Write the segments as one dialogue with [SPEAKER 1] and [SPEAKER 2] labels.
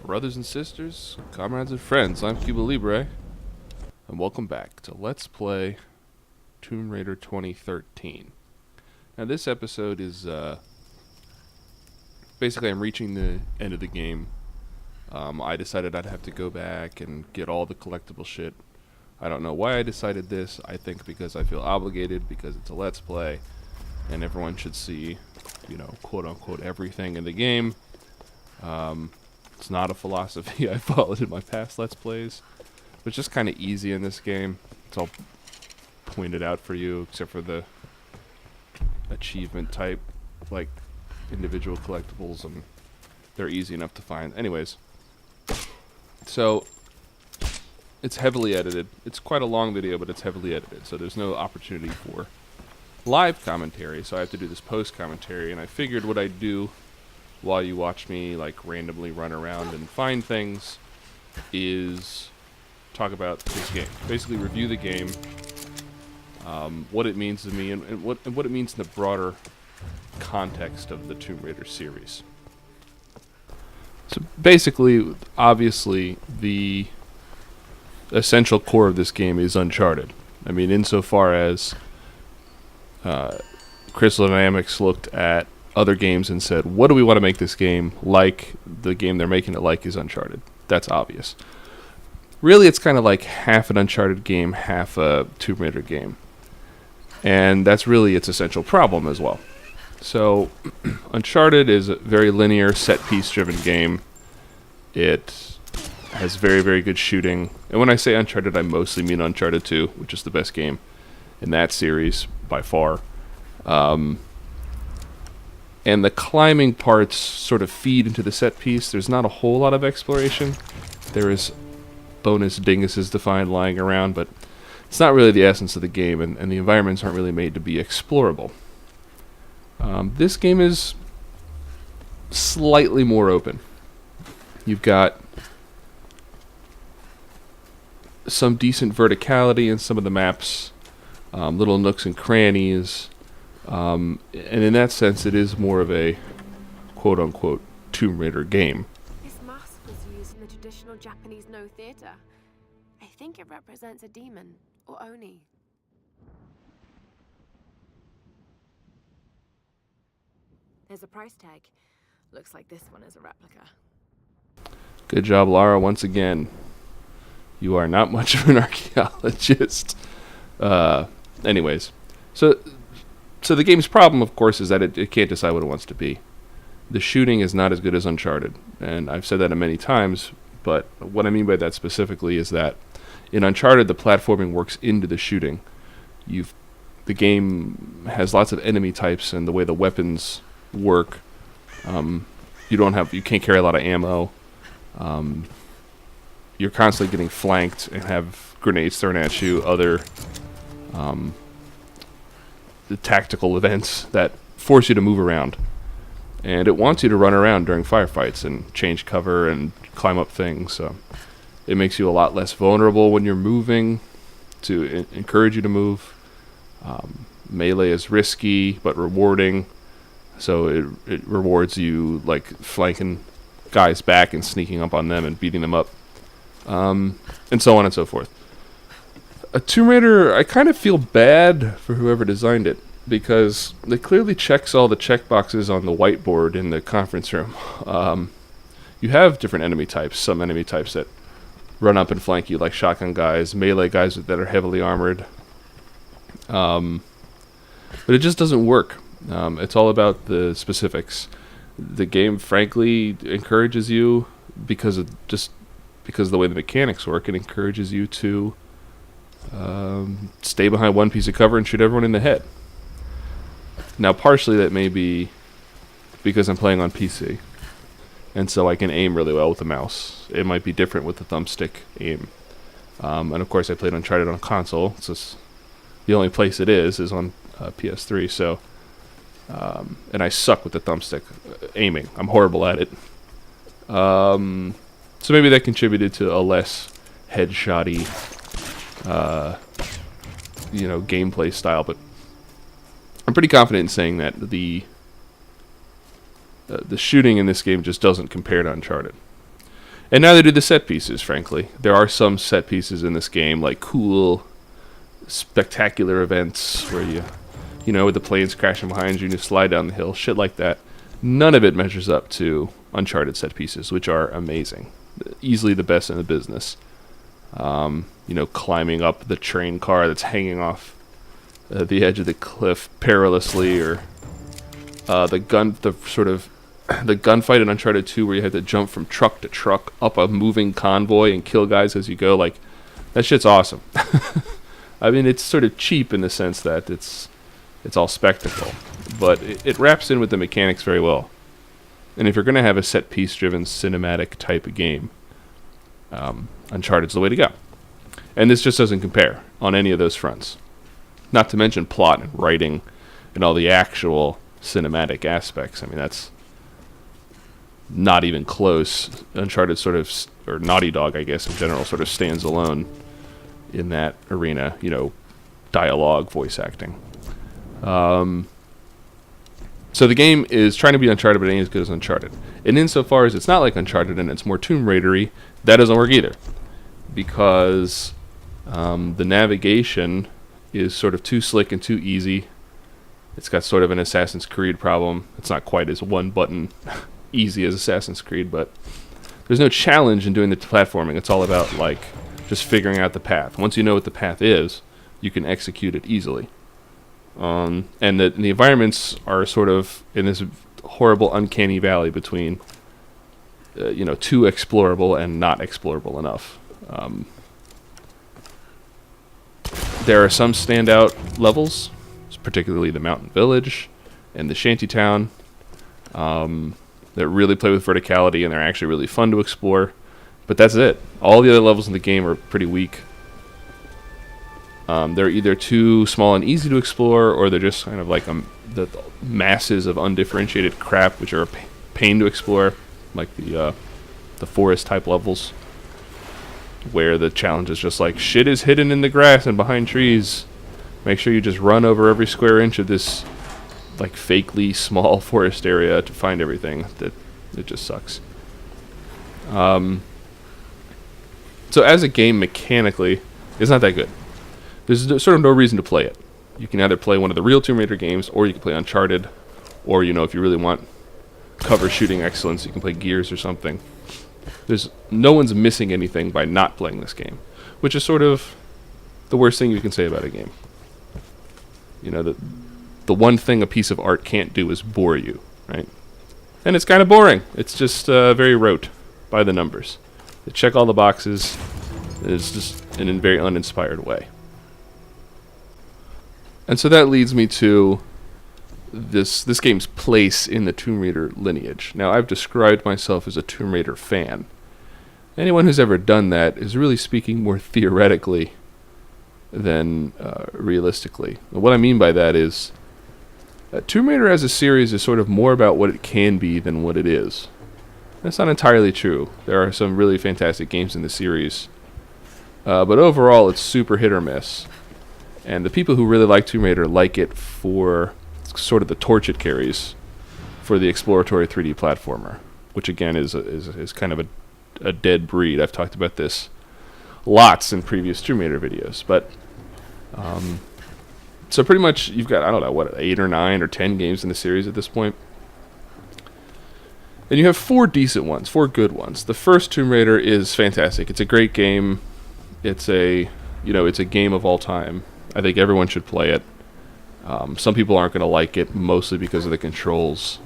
[SPEAKER 1] Brothers and sisters, comrades and friends, I'm CubaLibre, and welcome back to Let's Play Tomb Raider 2013. Now this episode is, basically I'm reaching the end of the game. I decided I'd have to go back and get all the collectible shit. I don't know why I decided this. I think because I feel obligated, because it's a Let's Play, and everyone should see, quote-unquote everything in the game. It's not a philosophy I followed in my past Let's Plays. But it's just kind of easy in this game. It's all pointed out for you, except for the achievement type, like individual collectibles, and they're easy enough to find. Anyways, so it's heavily edited. It's quite a long video, but it's heavily edited, so there's no opportunity for live commentary, so I have to do this post-commentary, and I figured what I'd do while you watch me like randomly run around and find things is talk about this game. Basically review the game, what it means to me, and what it means in the broader context of the Tomb Raider series. So basically, obviously, the essential core of this game is Uncharted. I mean, insofar as Crystal Dynamics looked at other games and said, what do we want to make this game like? The game they're making it like is Uncharted. That's obvious. Really, it's kind of like half an Uncharted game, half a Tomb Raider game. And that's really its essential problem as well. So, Uncharted is a very linear, set-piece driven game. It has very, very good shooting. And when I say Uncharted, I mostly mean Uncharted 2, which is the best game in that series by far. And the climbing parts sort of feed into the set piece. There's not a whole lot of exploration. There is bonus dinguses to find lying around, but it's not really the essence of the game, and the environments aren't really made to be explorable. This game is slightly more open. You've got some decent verticality in some of the maps, little nooks and crannies. And in that sense, it is more of a quote-unquote Tomb Raider game.
[SPEAKER 2] This mask was used in the traditional Japanese no theater. I think it represents a demon, or Oni. There's a price tag. Looks like this one is a replica.
[SPEAKER 1] Good job, Lara, once again. You are not much of an archaeologist. Anyways, So the game's problem, of course, is that it can't decide what it wants to be. The shooting is not as good as Uncharted, and I've said that many times, but what I mean by that specifically is that in Uncharted, the platforming works into the shooting. The game has lots of enemy types, and the way the weapons work, you can't carry a lot of ammo. You're constantly getting flanked and have grenades thrown at you, other the tactical events that force you to move around. And it wants you to run around during firefights and change cover and climb up things. So it makes you a lot less vulnerable when you're moving, to encourage you to move. Melee is risky but rewarding. So it rewards you like flanking guys back and sneaking up on them and beating them up. And so on and so forth. A Tomb Raider, I kind of feel bad for whoever designed it, because it clearly checks all the checkboxes on the whiteboard in the conference room. You have different enemy types, some enemy types that run up and flank you, like shotgun guys, melee guys that are heavily armored. But it just doesn't work. It's all about the specifics. The game, frankly, encourages you, because of the way the mechanics work, it encourages you to stay behind one piece of cover and shoot everyone in the head. Now, partially that may be because I'm playing on PC, and so I can aim really well with the mouse. It might be different with the thumbstick aim. And of course, I played Uncharted on console. It's just the only place it is on PS3. So, and I suck with the thumbstick aiming. I'm horrible at it. So maybe that contributed to a less headshotty gameplay style, but I'm pretty confident in saying that the shooting in this game just doesn't compare to Uncharted. And neither do the set pieces, frankly. There are some set pieces in this game, like cool, spectacular events where with the planes crashing behind you and you slide down the hill, shit like that. None of it measures up to Uncharted set pieces, which are amazing. Easily the best in the business. Climbing up the train car that's hanging off the edge of the cliff perilously, or the gunfight in Uncharted 2 where you had to jump from truck to truck up a moving convoy and kill guys as you go. Like, that shit's awesome. I mean, it's sort of cheap in the sense that it's all spectacle, but it wraps in with the mechanics very well. And if you're going to have a set-piece driven cinematic type of game, Uncharted's the way to go. And this just doesn't compare on any of those fronts. Not to mention plot and writing and all the actual cinematic aspects. I mean, that's not even close. Uncharted or Naughty Dog, I guess, in general, sort of stands alone in that arena, dialogue, voice acting. So the game is trying to be Uncharted, but it ain't as good as Uncharted. And insofar as it's not like Uncharted and it's more Tomb Raider-y, that doesn't work either. Because the navigation is sort of too slick and too easy. It's got sort of an Assassin's Creed problem. It's not quite as one-button easy as Assassin's Creed, but there's no challenge in doing the platforming. It's all about, just figuring out the path. Once you know what the path is, you can execute it easily. And the environments are sort of in this horrible, uncanny valley between, too explorable and not explorable enough. There are some standout levels, particularly the mountain village and the shanty town, that really play with verticality, and they're actually really fun to explore. But that's it. All the other levels in the game are pretty weak. They're either too small and easy to explore, or they're just kind of like the masses of undifferentiated crap, which are a pain to explore, like the forest type levels, where the challenge is just like, shit is hidden in the grass and behind trees. Make sure you just run over every square inch of this fakely small forest area to find everything. It just sucks. So as a game mechanically, it's not that good. There's sort of no reason to play it. You can either play one of the real Tomb Raider games, or you can play Uncharted, or if you really want cover shooting excellence, you can play Gears or something. No one's missing anything by not playing this game, which is sort of the worst thing you can say about a game. The one thing a piece of art can't do is bore you, right? And it's kind of boring. It's just very rote by the numbers. They check all the boxes. It's just in a very uninspired way. And so that leads me to this game's place in the Tomb Raider lineage. Now, I've described myself as a Tomb Raider fan. Anyone who's ever done that is really speaking more theoretically than realistically. And what I mean by that is Tomb Raider as a series is sort of more about what it can be than what it is. That's not entirely true. There are some really fantastic games in the series. But overall, it's super hit or miss. And the people who really like Tomb Raider like it for sort of the torch it carries for the exploratory 3D platformer, which again is kind of a dead breed. I've talked about this lots in previous Tomb Raider videos. But so pretty much you've got, 8 or 9 or 10 games in the series at this point. And you have 4 decent ones, 4 good ones. The first Tomb Raider is fantastic. It's a great game. It's a game of all time. I think everyone should play it. Some people aren't going to like it, mostly because of the controls.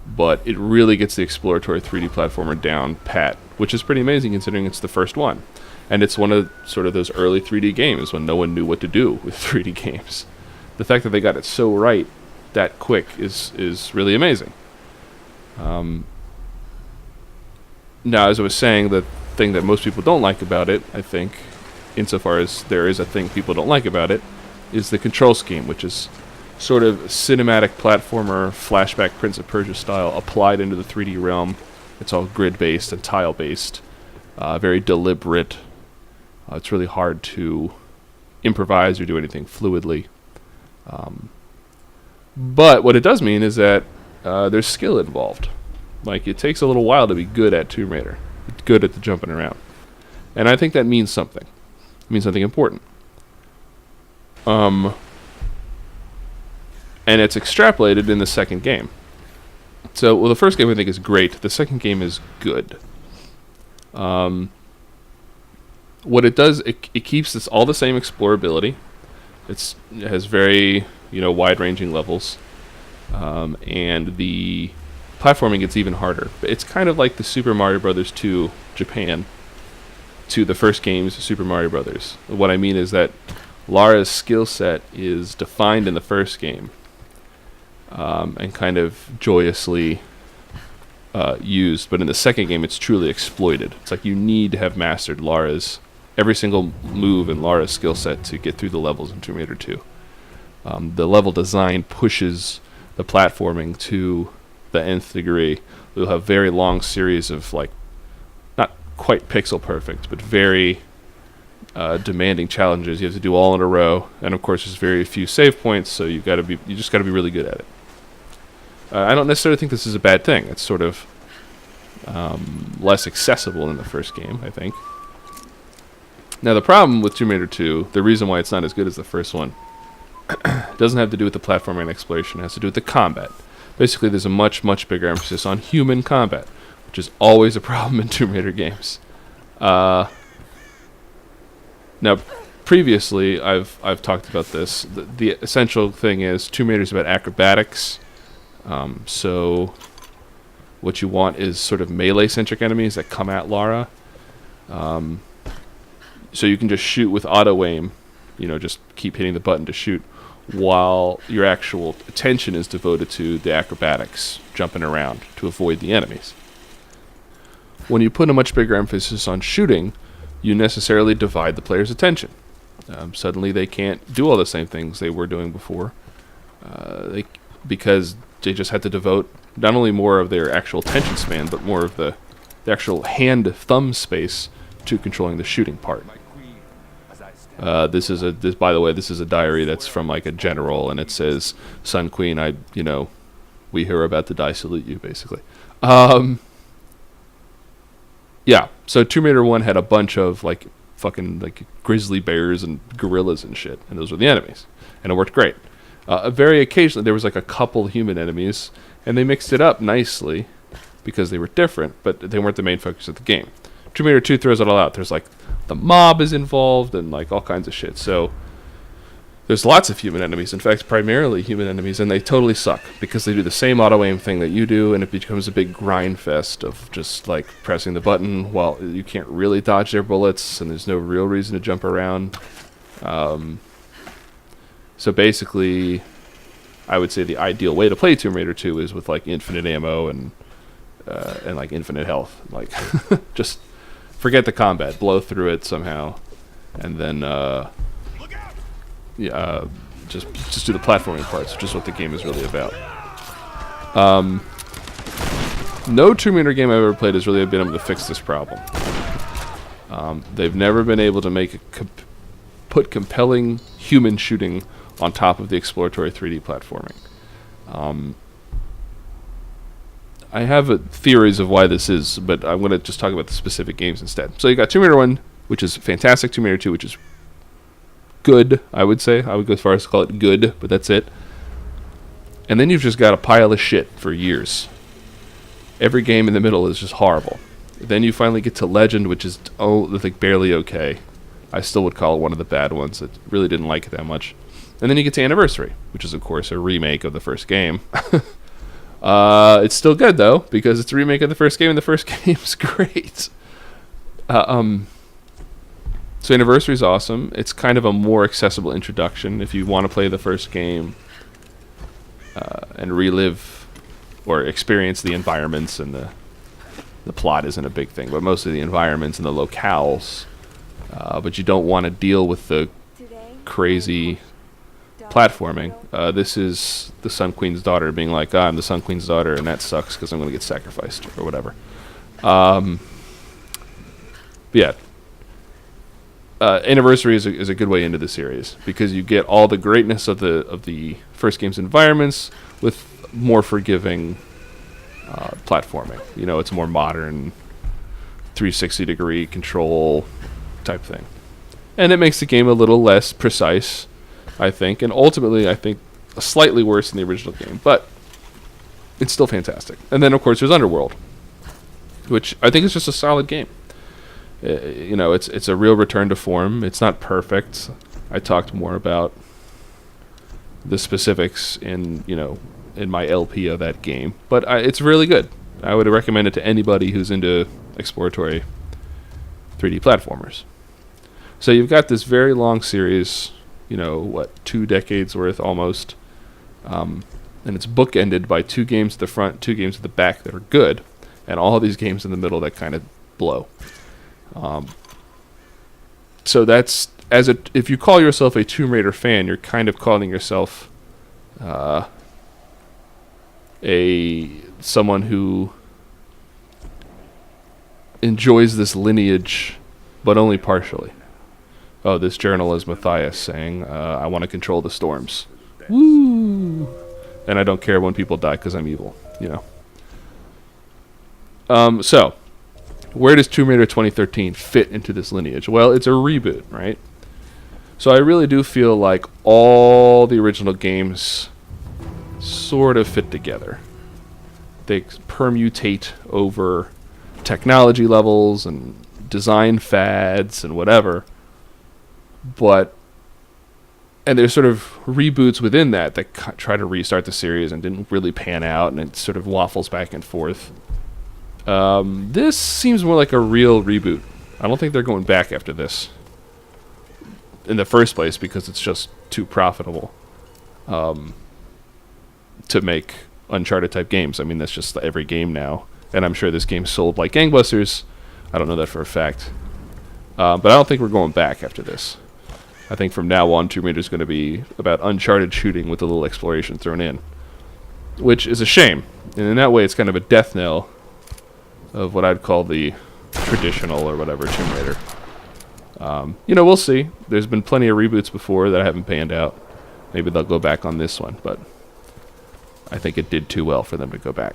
[SPEAKER 1] But it really gets the exploratory 3D platformer down pat, which is pretty amazing considering it's the first one. And it's one of sort of those early 3D games when no one knew what to do with 3D games. The fact that they got it so right that quick is really amazing. Now, as I was saying, the thing that most people don't like about it, I think, insofar as there is a thing people don't like about it, is the control scheme, which is sort of cinematic platformer, flashback Prince of Persia style, applied into the 3D realm. It's all grid-based and tile-based, very deliberate. It's really hard to improvise or do anything fluidly. But what it does mean is that there's skill involved. It takes a little while to be good at Tomb Raider. good at the jumping around. And I think that means something. It means something important. And it's extrapolated in the second game. So, well, the first game I think is great. The second game is good. What it does, it keeps this all the same explorability. It has very, wide-ranging levels. And the platforming gets even harder. It's kind of like the Super Mario Bros. 2 Japan to the first game's Super Mario Bros. What I mean is that Lara's skill set is defined in the first game and kind of joyously used, but in the second game it's truly exploited. It's like you need to have mastered every single move in Lara's skill set to get through the levels in Tomb Raider 2. The level design pushes the platforming to the nth degree. You'll have very long series of not quite pixel perfect, but very demanding challenges. You have to do all in a row, and of course there's very few save points, so you just got to be really good at it. I don't necessarily think this is a bad thing. It's sort of less accessible than the first game, I think. Now the problem with Tomb Raider 2, the reason why it's not as good as the first one, doesn't have to do with the platforming and exploration. It has to do with the combat. Basically, there's a much, much bigger emphasis on human combat, which is always a problem in Tomb Raider games. Now, previously, I've talked about this. The essential thing is Tomb Raider is about acrobatics. So what you want is sort of melee-centric enemies that come at Lara. So you can just shoot with auto-aim, just keep hitting the button to shoot, while your actual attention is devoted to the acrobatics, jumping around to avoid the enemies. When you put a much bigger emphasis on shooting, you necessarily divide the player's attention. Suddenly they can't do all the same things they were doing before, because they just had to devote not only more of their actual attention span, but more of the actual hand-thumb space to controlling the shooting part. This is a diary that's from a general, and it says, "Sun Queen, we here are about to die, salute you," basically. Yeah, so Tomb Raider 1 had a bunch of fucking grizzly bears and gorillas and shit, and those were the enemies, and it worked great. Very occasionally there was a couple human enemies, and they mixed it up nicely because they were different, but they weren't the main focus of the game. Tomb Raider 2 throws it all out. There's the mob is involved and all kinds of shit. So there's lots of human enemies. In fact, primarily human enemies, and they totally suck because they do the same auto-aim thing that you do, and it becomes a big grind fest of just pressing the button while you can't really dodge their bullets, and there's no real reason to jump around. So basically, I would say the ideal way to play Tomb Raider 2 is with infinite ammo and infinite health. Just forget the combat, blow through it somehow, and then just do the platforming parts, which is what the game is really about. No Tomb Raider game I've ever played has really been able to fix this problem. They've never been able to put compelling human shooting on top of the exploratory 3D platforming. I have theories of why this is, but I'm going to just talk about the specific games instead. So you got Tomb Raider 1, which is fantastic. Tomb Raider 2, which is good, I would say. I would go as far as to call it good, but that's it. And then you've just got a pile of shit for years. Every game in the middle is just horrible. Then you finally get to Legend, which is barely okay. I still would call it one of the bad ones. I really didn't like it that much. And then you get to Anniversary, which is, of course, a remake of the first game. It's still good, though, because it's a remake of the first game, and the first game's great. So Anniversary is awesome. It's kind of a more accessible introduction if you want to play the first game and relive or experience the environments, and the plot isn't a big thing, but mostly the environments and the locales. But you don't want to deal with the crazy platforming. This is the Sun Queen's daughter being I'm the Sun Queen's daughter, and that sucks because I'm going to get sacrificed or whatever. Yeah. Anniversary is a good way into the series because you get all the greatness of the first game's environments with more forgiving platforming. It's more modern 360-degree control type thing. And it makes the game a little less precise, I think, and ultimately, I think, slightly worse than the original game, but it's still fantastic. And then, of course, there's Underworld, which I think is just a solid game. It's a real return to form. It's not perfect. I talked more about the specifics in my LP of that game, but it's really good. I would recommend it to anybody who's into exploratory 3D platformers. So you've got this very long series, 2 decades worth almost, and it's bookended by 2 games at the front, 2 games at the back that are good, and all these games in the middle that kind of blow. So that's if you call yourself a Tomb Raider fan, you're kind of calling yourself someone who enjoys this lineage, but only partially. Oh, this journal is Matthias saying, I want to control the storms. Woo! And I don't care when people die because I'm evil, So, where does Tomb Raider 2013 fit into this lineage? Well, it's a reboot, right? So I really do feel like all the original games sort of fit together. They permutate over technology levels and design fads and whatever. And there's sort of reboots within that try to restart the series and didn't really pan out, and it sort of waffles back and forth. This seems more like a real reboot. I don't think they're going back after this in the first place because it's just too profitable to make Uncharted type games. I mean, that's just every game now, and I'm sure this game sold like gangbusters. I don't know that for a fact, but I don't think we're going back after this. I think from now on, Tomb Raider is going to be about Uncharted shooting with a little exploration thrown in, which is a shame. And in that way, it's kind of a death knell of what I'd call the traditional or whatever Tomb Raider. We'll see. There's been plenty of reboots before that haven't panned out. Maybe they'll go back on this one, but I think it did too well for them to go back.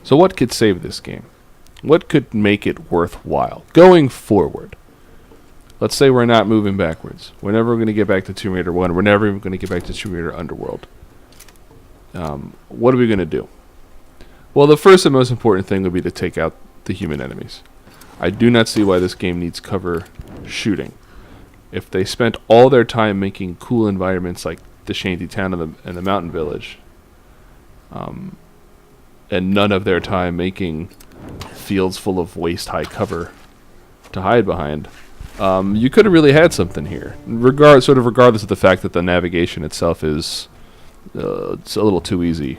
[SPEAKER 1] So what could save this game? What could make it worthwhile going forward? Let's say we're not moving backwards. We're never going to get back to Tomb Raider 1. We're never even going to get back to Tomb Raider Underworld. What are we going to do? Well, the first and most important thing would be to take out the human enemies. I do not see why this game needs cover shooting. If they spent all their time making cool environments like the shanty town and the mountain village, and none of their time making fields full of waist-high cover to hide behind, you could have really had something here. Regardless of the fact that the navigation itself is it's a little too easy.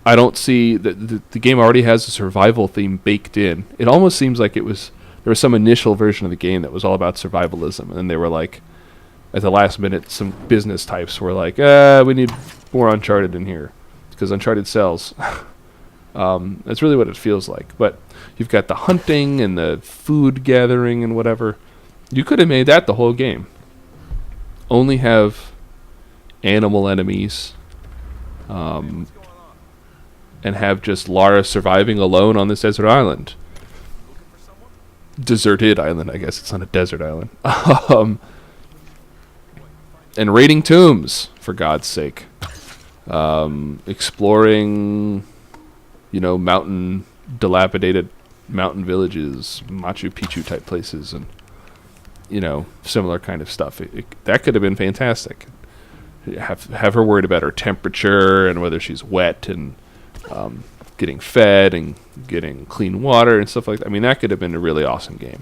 [SPEAKER 1] I don't see that the game already has a survival theme baked in. It almost seems like there was some initial version of the game that was all about survivalism, and then they were like, at the last minute, some business types were like, we need more Uncharted in here because Uncharted sells. That's really what it feels like. But you've got the hunting and the food gathering and whatever. You could have made that the whole game. Only have animal enemies, and have just Lara surviving alone on this desert island. Deserted island, I guess. It's not a desert island. And raiding tombs, for God's sake. Exploring, dilapidated mountain villages, Machu Picchu type places, and, similar kind of stuff. That could have been fantastic. Have her worried about her temperature and whether she's wet and getting fed and getting clean water and stuff like that. I mean, that could have been a really awesome game,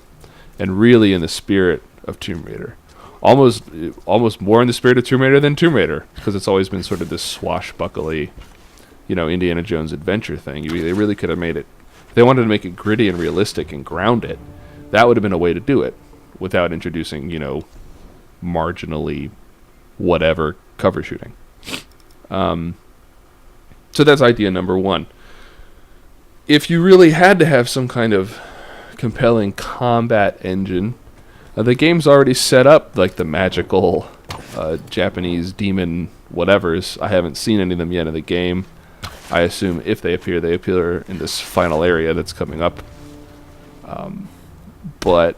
[SPEAKER 1] and really in the spirit of Tomb Raider. Almost more in the spirit of Tomb Raider than Tomb Raider, because it's always been sort of this swashbuckly, Indiana Jones adventure thing. They really could have made it. If they wanted to make it gritty and realistic and ground it, that would have been a way to do it without introducing, marginally whatever cover shooting. So that's idea number one. If you really had to have some kind of compelling combat engine, the game's already set up like the magical Japanese demon whatevers. I haven't seen any of them yet in the game. I assume if they appear in this final area that's coming up. But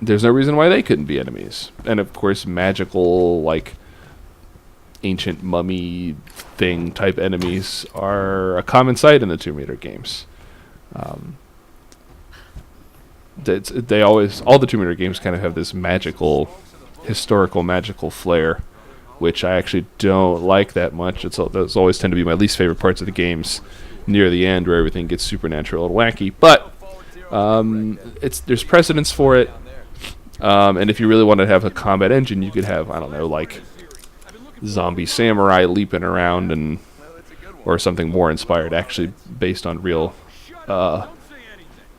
[SPEAKER 1] there's no reason why they couldn't be enemies. And of course, magical, like, ancient mummy thing type enemies are a common sight in the Tomb Raider games. They always, all the Tomb Raider games kind of have this historical magical flair, which I actually don't like that much. Those always tend to be my least favorite parts of the games, near the end where everything gets supernatural and wacky. But there's precedence for it. And if you really want to have a combat engine, you could have, I don't know, like zombie samurai leaping around, or something more inspired, actually based on real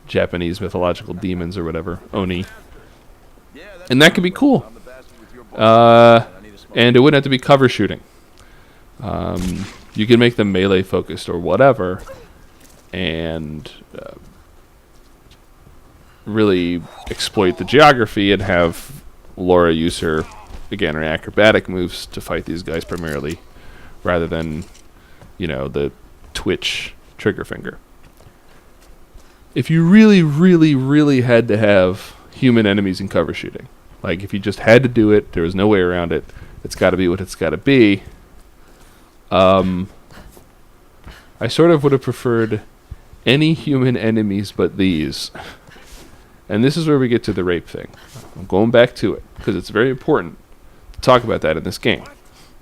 [SPEAKER 1] Japanese mythological demons or whatever, oni. And that could be cool. And it wouldn't have to be cover shooting. You can make them melee focused or whatever, and really exploit the geography and have Laura use her acrobatic moves to fight these guys primarily, rather than, the twitch trigger finger. If you really, really, really had to have human enemies in cover shooting, like if you just had to do it, there was no way around it, it's got to be what it's got to be, I sort of would have preferred any human enemies but these. And this is where we get to the rape thing. I'm going back to it, because it's very important to talk about that in this game.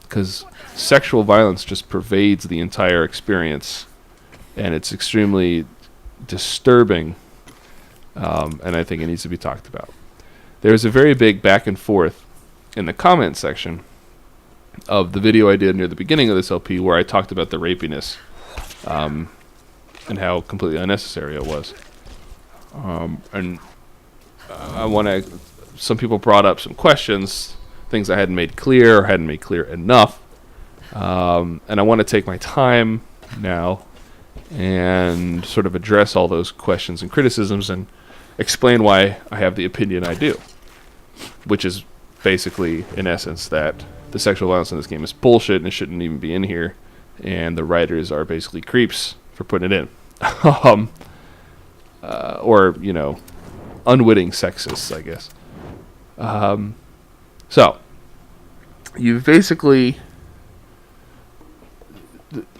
[SPEAKER 1] Because sexual violence just pervades the entire experience, and it's extremely disturbing, and I think it needs to be talked about. There's a very big back and forth in the comment section of the video I did near the beginning of this LP, where I talked about the rapiness, and how completely unnecessary it was. And some people brought up some questions, things I hadn't made clear or hadn't made clear enough. And I want to take my time now and sort of address all those questions and criticisms and explain why I have the opinion I do. Which is basically, in essence, that the sexual violence in this game is bullshit and it shouldn't even be in here. And the writers are basically creeps for putting it in. Or, unwitting sexists, I guess. So, you've basically...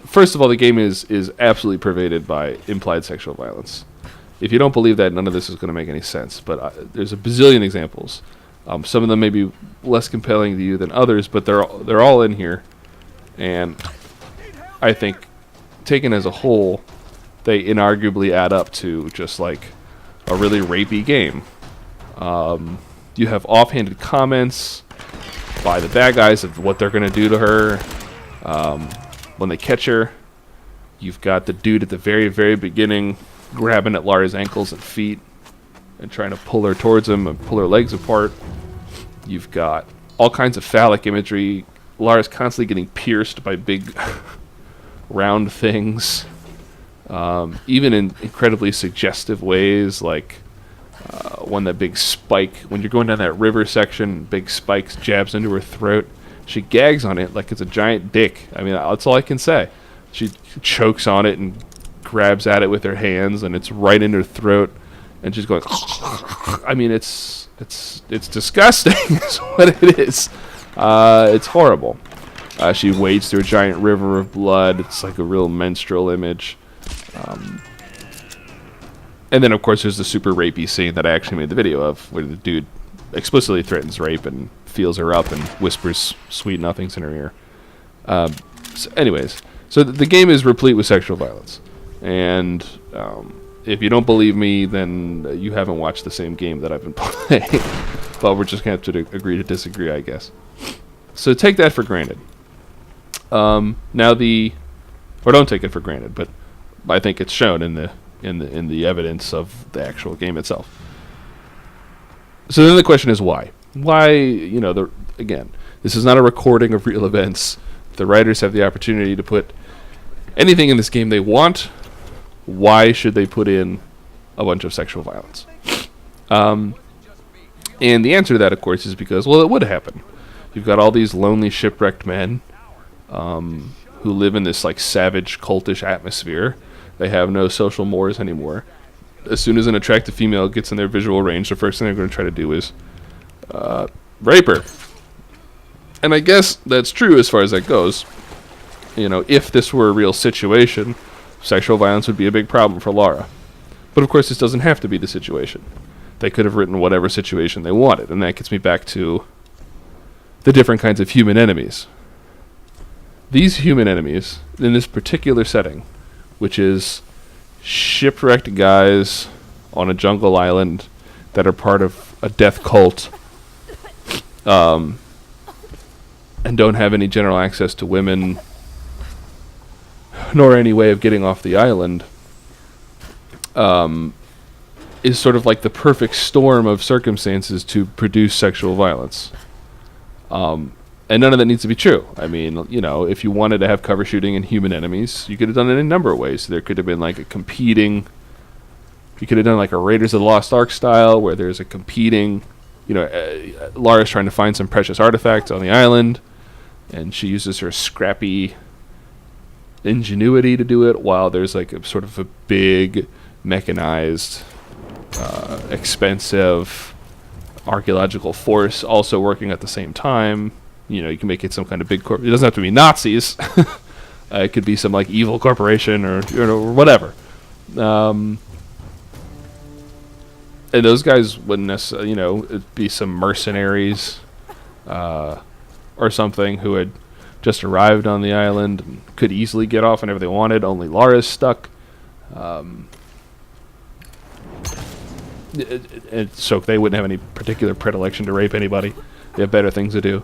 [SPEAKER 1] First of all, the game is absolutely pervaded by implied sexual violence. If you don't believe that, none of this is going to make any sense. But there's a bazillion examples. Some of them may be less compelling to you than others, but they're all in here. And I think, taken as a whole, they inarguably add up to just like a really rapey game. You have offhanded comments by the bad guys of what they're going to do to her when they catch her. You've got the dude at the very, very beginning grabbing at Lara's ankles and feet and trying to pull her towards him and pull her legs apart. You've got all kinds of phallic imagery. Lara's constantly getting pierced by big round things. Even in incredibly suggestive ways, like when that big spike, when you're going down that river section, big spikes jabs into her throat. She gags on it like it's a giant dick. I mean, that's all I can say. She chokes on it and grabs at it with her hands, and it's right in her throat, and she's going. I mean, it's disgusting. Is what it is. It's horrible. She wades through a giant river of blood. It's like a real menstrual image. And then, of course, there's the super rapey scene that I actually made the video of, where the dude explicitly threatens rape and feels her up and whispers sweet nothings in her ear. So the game is replete with sexual violence. And if you don't believe me, then you haven't watched the same game that I've been playing. But we're just going to have to agree to disagree, I guess. So take that for granted. Or don't take it for granted, but I think it's shown in the evidence of the actual game itself. So then the question is why? Why, again, this is not a recording of real events. The writers have the opportunity to put anything in this game they want. Why should they put in a bunch of sexual violence? And the answer to that, of course, is because, well, it would happen. You've got all these lonely shipwrecked men who live in this like savage cultish atmosphere. They have no social mores anymore. As soon as an attractive female gets in their visual range, the first thing they're going to try to do is rape her. And I guess that's true as far as that goes. You know, if this were a real situation, sexual violence would be a big problem for Lara. But of course, this doesn't have to be the situation. They could have written whatever situation they wanted, and that gets me back to the different kinds of human enemies. These human enemies, in this particular setting, which is shipwrecked guys on a jungle island that are part of a death cult, and don't have any general access to women, nor any way of getting off the island, is sort of like the perfect storm of circumstances to produce sexual violence. And none of that needs to be true. I mean, you know, if you wanted to have cover shooting and human enemies, you could have done it in a number of ways. There could have been like a competing... You could have done like a Raiders of the Lost Ark style, where there's a competing... You know, Lara's trying to find some precious artifacts on the island, and she uses her scrappy ingenuity to do it, while there's like a sort of a big, mechanized, expensive archaeological force also working at the same time. You know, you can make it some kind of big it doesn't have to be Nazis. It could be some like evil corporation or, you know, whatever. And those guys wouldn't necessarily, you know, it'd be some mercenaries or something who had just arrived on the island and could easily get off whenever they wanted. Only Lara's stuck. So they wouldn't have any particular predilection to rape anybody. They have better things to do.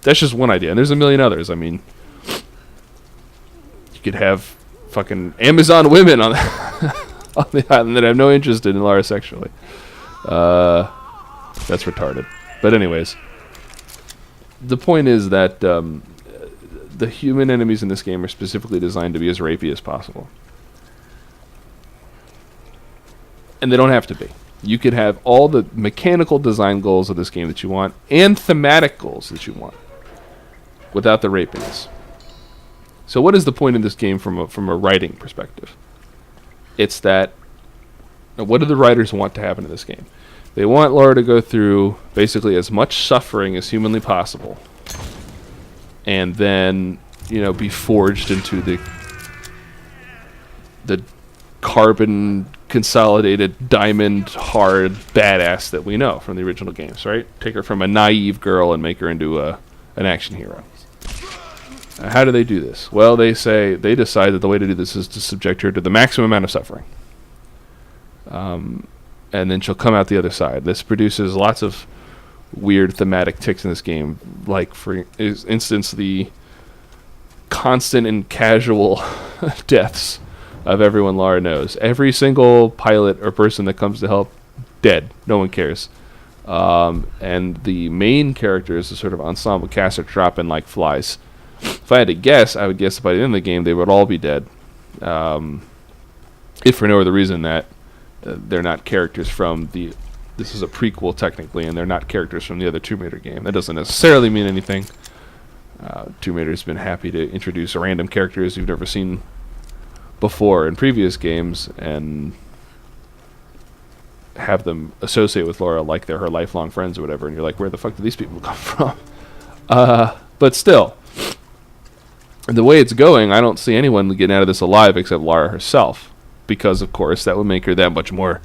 [SPEAKER 1] That's just one idea, and there's a million others. I mean, you could have fucking Amazon women on on the island that have no interest in Lara sexually. That's retarded. But anyways, the point is that the human enemies in this game are specifically designed to be as rapey as possible. And they don't have to be. You could have all the mechanical design goals of this game that you want, and thematic goals that you want, without the rapiness. So what is the point of this game from a writing perspective? It's that, what do the writers want to happen in this game? They want Lara to go through basically as much suffering as humanly possible, and then, you know, be forged into the carbon consolidated diamond hard badass that we know from the original games, right? Take her from a naive girl and make her into an action hero. How do they do this? Well, they decide that the way to do this is to subject her to the maximum amount of suffering. And then she'll come out the other side. This produces lots of weird thematic ticks in this game, like, for instance, the constant and casual deaths of everyone Lara knows. Every single pilot or person that comes to help, dead. No one cares. And the main characters, the sort of ensemble cast, are dropping like flies. If I had to guess, I would guess that by the end of the game they would all be dead. If for no other reason that they're not characters from the... This is a prequel technically, and they're not characters from the other Tomb Raider game. That doesn't necessarily mean anything. Tomb Raider's been happy to introduce random characters you've never seen before in previous games and have them associate with Lara like they're her lifelong friends or whatever, and you're like, where the fuck do these people come from? But still, the way it's going, I don't see anyone getting out of this alive except Lara herself, because of course that would make her that much more,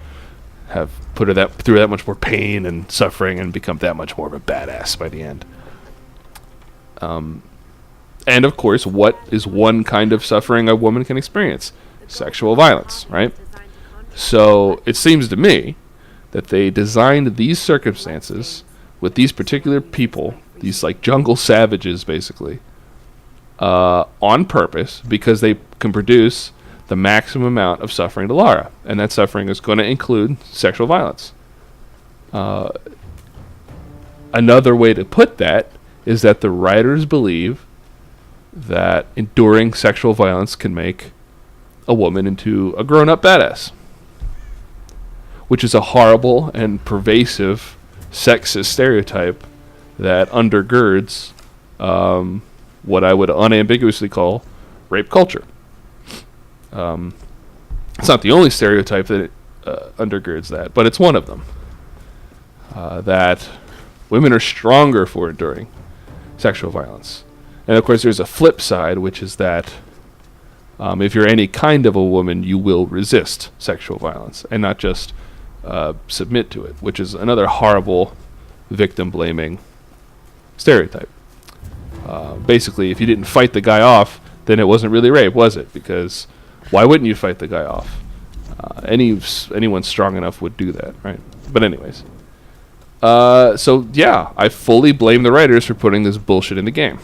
[SPEAKER 1] put her through that much more pain and suffering, and become that much more of a badass by the end. And of course, what is one kind of suffering a woman can experience? Sexual violence, right? So it seems to me that they designed these circumstances with these particular people, these like jungle savages basically, on purpose, because they can produce the maximum amount of suffering to Lara. And that suffering is going to include sexual violence. Another way to put that is that the writers believe that enduring sexual violence can make a woman into a grown-up badass, which is a horrible and pervasive sexist stereotype that undergirds what I would unambiguously call rape culture. It's not the only stereotype that undergirds that, but it's one of them. That women are stronger for enduring sexual violence. And of course, there's a flip side, which is that if you're any kind of a woman, you will resist sexual violence and not just submit to it, which is another horrible victim-blaming stereotype. Basically, if you didn't fight the guy off, then it wasn't really rape, was it? Because why wouldn't you fight the guy off? Anyone strong enough would do that, right? But anyways. So, yeah, I fully blame the writers for putting this bullshit in the game.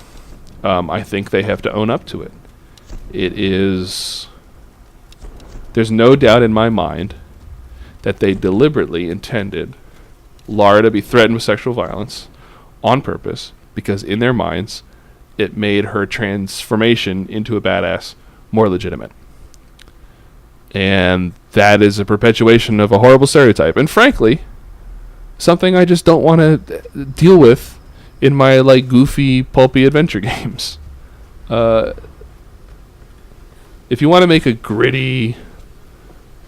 [SPEAKER 1] I think they have to own up to it. There's no doubt in my mind that they deliberately intended Lara to be threatened with sexual violence on purpose, because in their minds, it made her transformation into a badass more legitimate. And that is a perpetuation of a horrible stereotype. And frankly, something I just don't want to deal with in my like goofy, pulpy adventure games. If you want to make a gritty,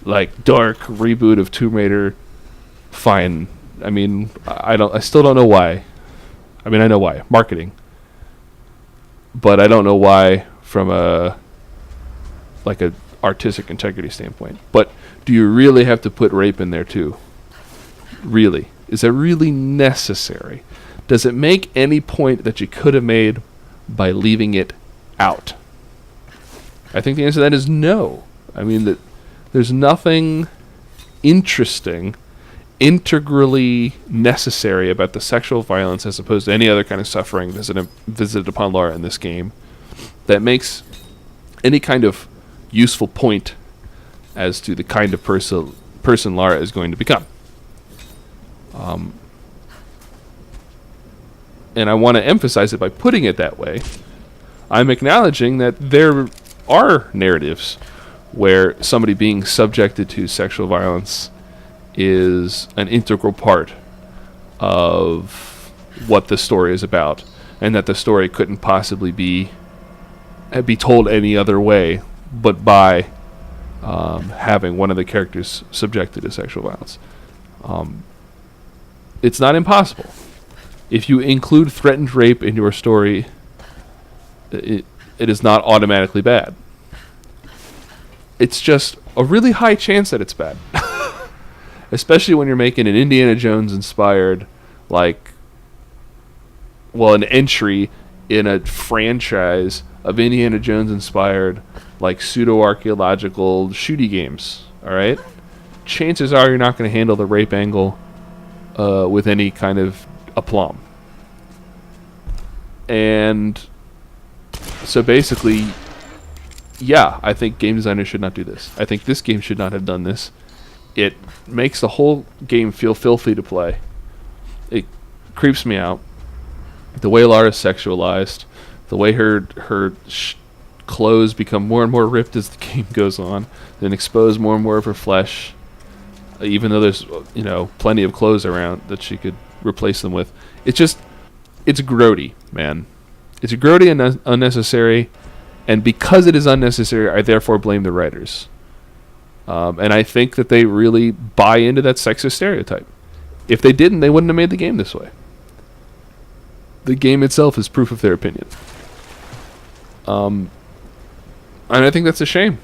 [SPEAKER 1] like dark reboot of Tomb Raider, fine. I mean, I still don't know why. I mean, I know why, marketing, but I don't know why from a artistic integrity standpoint. But do you really have to put rape in there too? Really? Is it really necessary? Does it make any point that you could have made by leaving it out? I think the answer to that is no. I mean, that there's nothing interesting, integrally necessary about the sexual violence as opposed to any other kind of suffering visited upon Lara in this game that makes any kind of useful point as to the kind of person Lara is going to become. And I want to emphasize it by putting it that way. I'm acknowledging that there are narratives where somebody being subjected to sexual violence is an integral part of what the story is about, and that the story couldn't possibly be told any other way but by having one of the characters subjected to sexual violence. It's not impossible. If you include threatened rape in your story, it is not automatically bad. It's just a really high chance that it's bad. Especially when you're making an Indiana Jones inspired, an entry in a franchise of Indiana Jones inspired, pseudo-archaeological shooty games, alright? Chances are you're not going to handle the rape angle with any kind of aplomb. And so basically, yeah, I think game designers should not do this. I think this game should not have done this. It makes the whole game feel filthy to play. It creeps me out. The way Lara's sexualized, the way her clothes become more and more ripped as the game goes on, then expose more and more of her flesh, even though there's plenty of clothes around that she could replace them with. It's grody, man. It's grody and unnecessary, and because it is unnecessary, I therefore blame the writers. And I think that they really buy into that sexist stereotype. If they didn't, they wouldn't have made the game this way. The game itself is proof of their opinion. And I think that's a shame.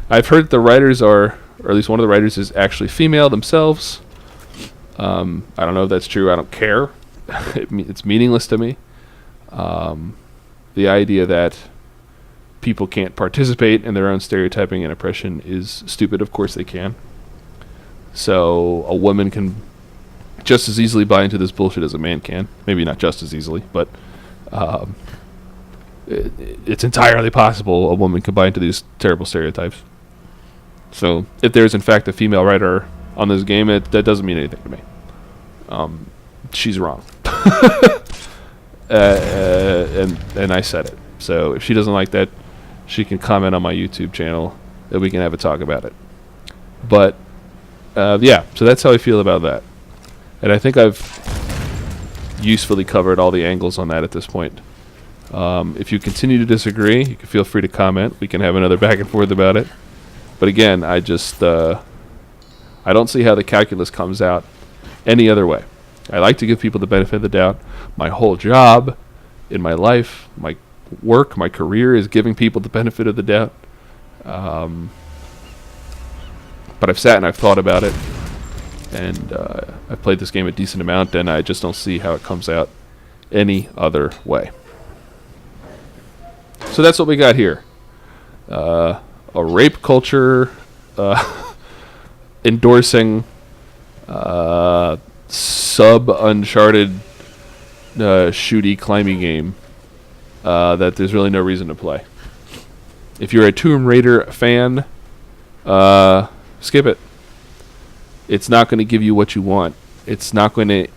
[SPEAKER 1] I've heard the writers are, or at least one of the writers is actually female themselves. I don't know if that's true. I don't care. It's meaningless to me. The idea that people can't participate in their own stereotyping and oppression is stupid. Of course they can. So a woman can just as easily buy into this bullshit as a man can. Maybe not just as easily, but it's entirely possible a woman can buy into these terrible stereotypes. So if there's in fact a female writer on this game, that doesn't mean anything to me. She's wrong. And I said it. So if she doesn't like that, she can comment on my YouTube channel and we can have a talk about it. But yeah, so that's how I feel about that. And I think I've usefully covered all the angles on that at this point. If you continue to disagree, you can feel free to comment. We can have another back and forth about it. But again, I just I don't see how the calculus comes out any other way. I like to give people the benefit of the doubt. My whole job in my life, my work, my career is giving people the benefit of the doubt. But I've sat and I've thought about it, and I've played this game a decent amount, and I just don't see how it comes out any other way. So that's what we got here. A rape culture endorsing sub-Uncharted shooty climbing game that there's really no reason to play. If you're a Tomb Raider fan, skip it. It's not going to give you what you want. It's not going to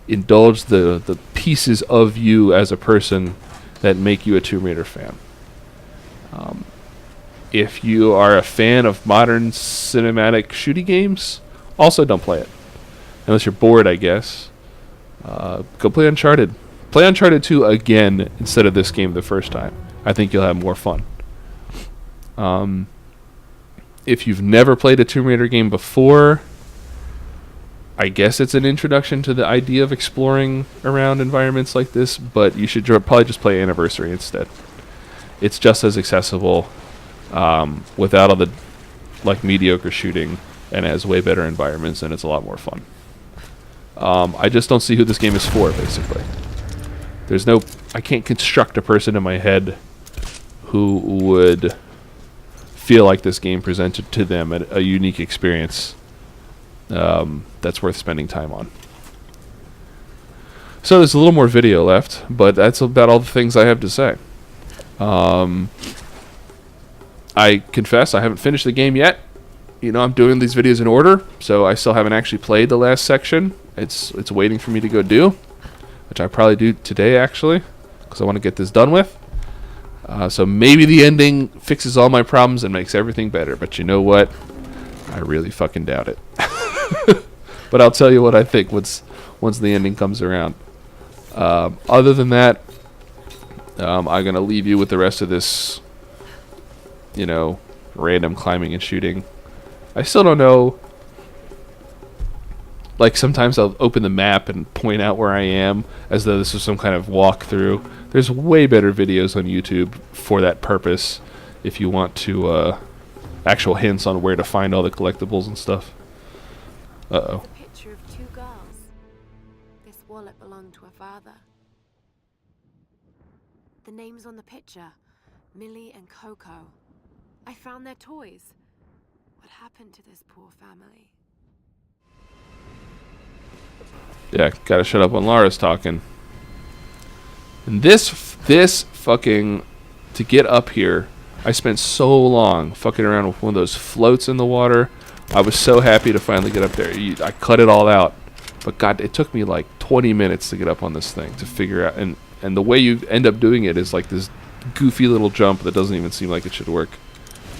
[SPEAKER 1] indulge the pieces of you as a person that make you a Tomb Raider fan. If you are a fan of modern cinematic shooty games, also don't play it. Unless you're bored, I guess. Go play Uncharted. Play Uncharted 2 again instead of this game the first time. I think you'll have more fun. If you've never played a Tomb Raider game before, I guess it's an introduction to the idea of exploring around environments like this, but you should probably just play Anniversary instead. It's just as accessible, without all the mediocre shooting, and has way better environments, and it's a lot more fun. I just don't see who this game is for, basically. I can't construct a person in my head who would feel like this game presented to them a unique experience that's worth spending time on. So there's a little more video left, but that's about all the things I have to say. I confess I haven't finished the game yet. I'm doing these videos in order, so I still haven't actually played the last section. It's waiting for me to go do, which I probably do today, actually, because I want to get this done with. So maybe the ending fixes all my problems and makes everything better, but you know what? I really fucking doubt it. But I'll tell you what I think once the ending comes around. Other than that, I'm going to leave you with the rest of this, random climbing and shooting. I still don't know. Like, sometimes I'll open the map and point out where I am as though this was some kind of walkthrough. There's way better videos on YouTube for that purpose if you want to, actual hints on where to find all the collectibles and stuff. Uh-oh.
[SPEAKER 2] It's a picture of two girls. This wallet belonged to her father. The names on the picture, Millie and Coco. I found their toys. What happened to this poor family?
[SPEAKER 1] Yeah, gotta shut up when Laura's talking. And this fucking, to get up here, I spent so long fucking around with one of those floats in the water. I was so happy to finally get up there. I cut it all out. But God, it took me like 20 minutes to get up on this thing, to figure out. And the way you end up doing it is like this goofy little jump that doesn't even seem like it should work.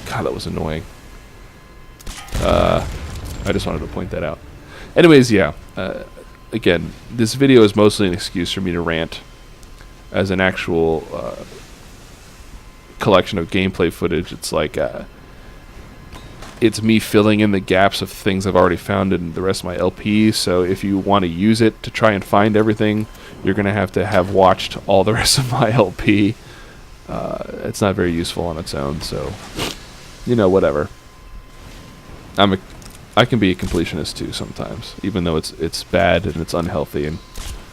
[SPEAKER 1] God, that was annoying. I just wanted to point that out. Anyways, yeah. Again, this video is mostly an excuse for me to rant, as an actual collection of gameplay footage. It's like it's me filling in the gaps of things I've already found in the rest of my LP. So if you want to use it to try and find everything, you're going to have watched all the rest of my LP. It's not very useful on its own, so whatever. I can be a completionist too sometimes, even though it's bad and it's unhealthy, and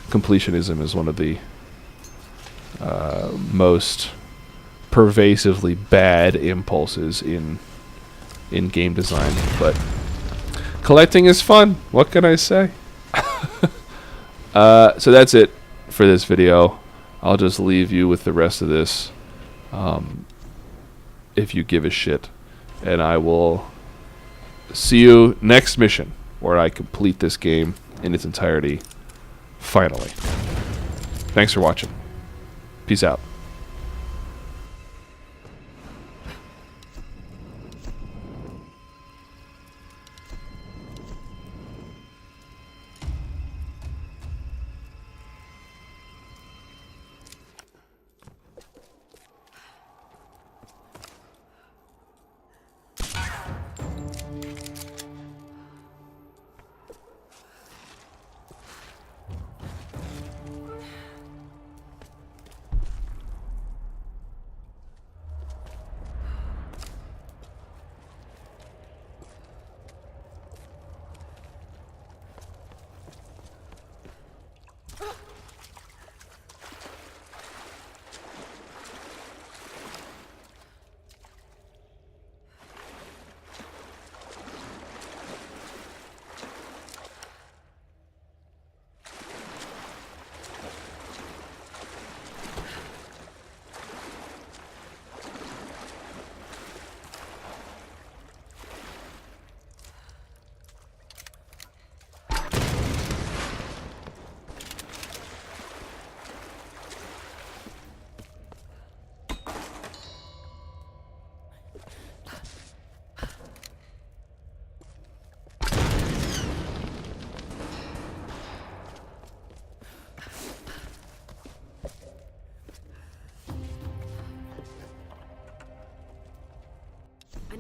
[SPEAKER 1] completionism is one of the most pervasively bad impulses in game design. But collecting is fun. What can I say? So that's it for this video. I'll just leave you with the rest of this, if you give a shit, and I will see you next mission, where I complete this game in its entirety, finally. Thanks for watching. Peace out.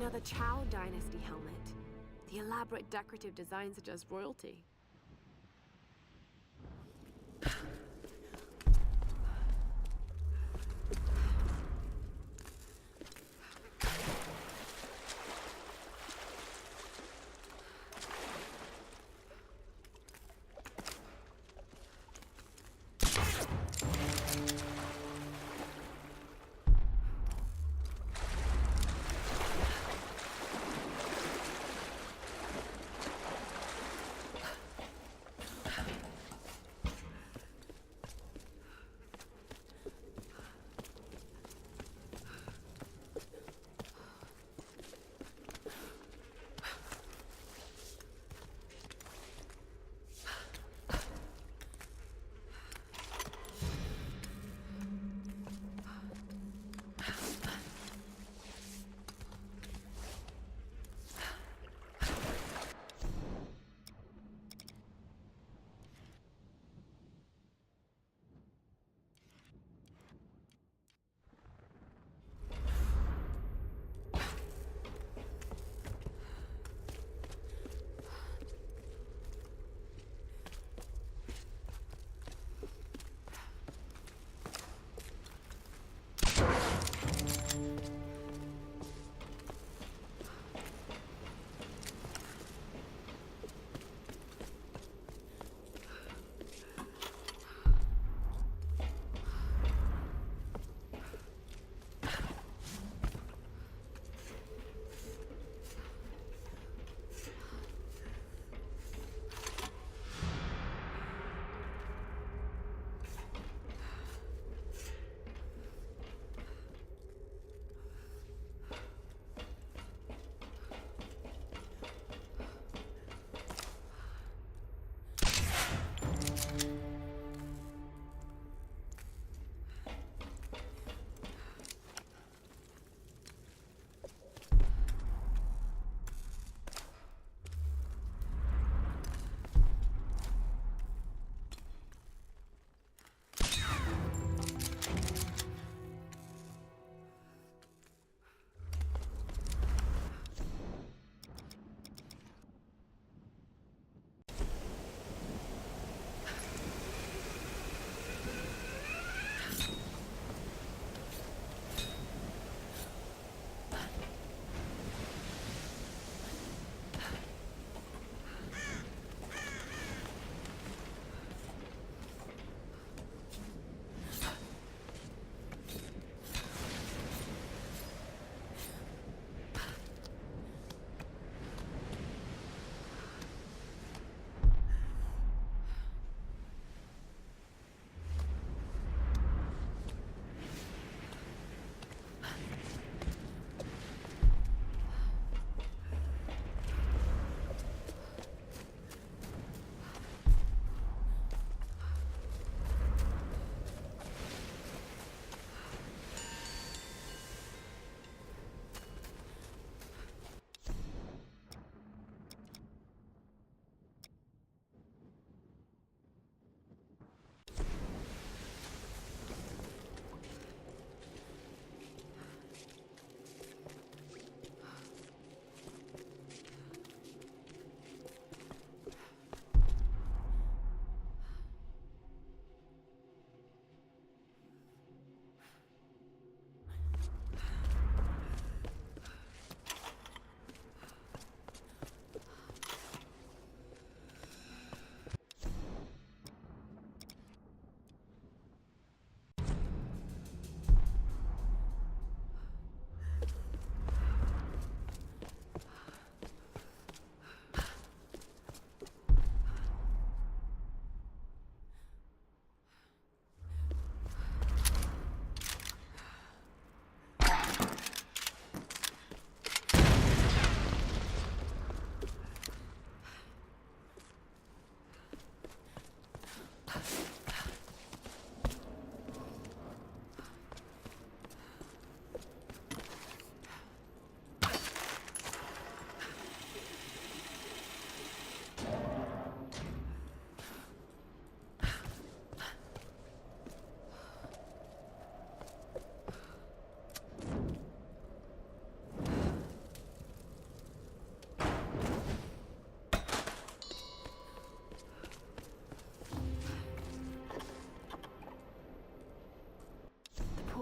[SPEAKER 2] Another Chow Dynasty helmet. The elaborate decorative design suggests royalty.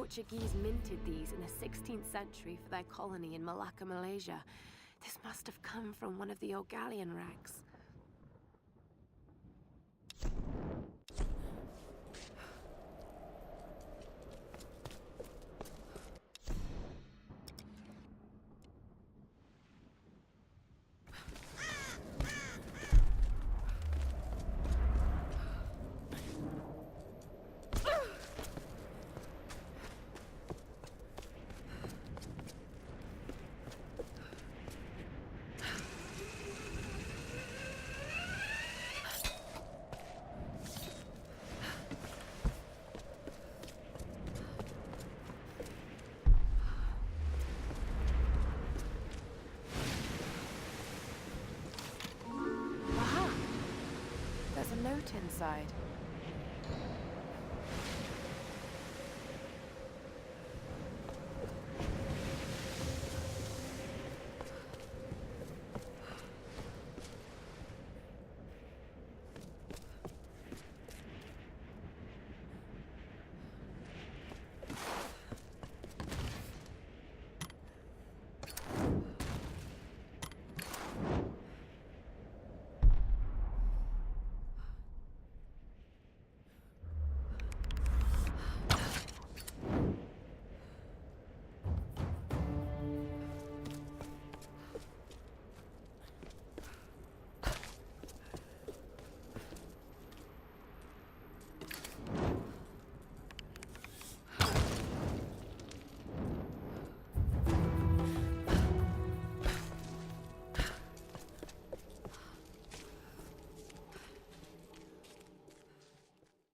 [SPEAKER 2] Portuguese minted these in the 16th century for their colony in Malacca, Malaysia. This must have come from one of the old galleon wrecks. There's a note inside.